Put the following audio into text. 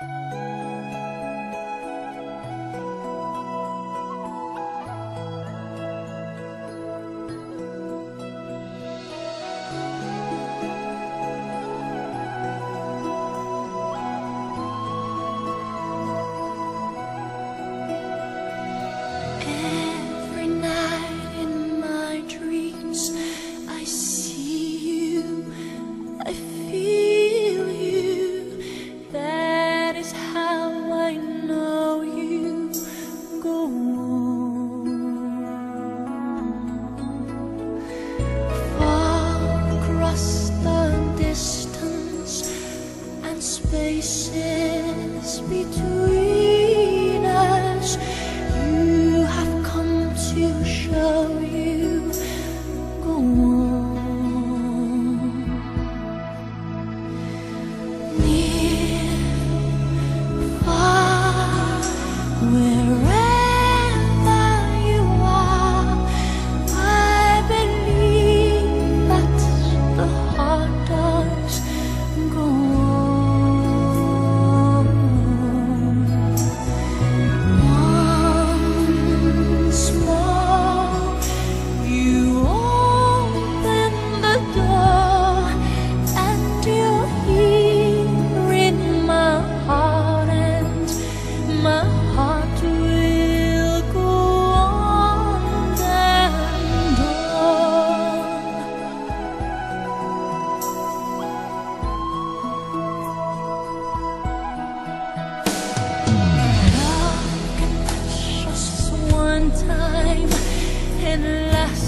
Every night in my dreams I see you, I feel you. That is how I know you. Go on. Far across the distance and spaces between us, you have come to show you. Go on. Near, far, wherever you are, I believe that the heart does go on. Once more, you open the door, and you're here in my heart, and my heart will go on and on. Love can touch us one time and last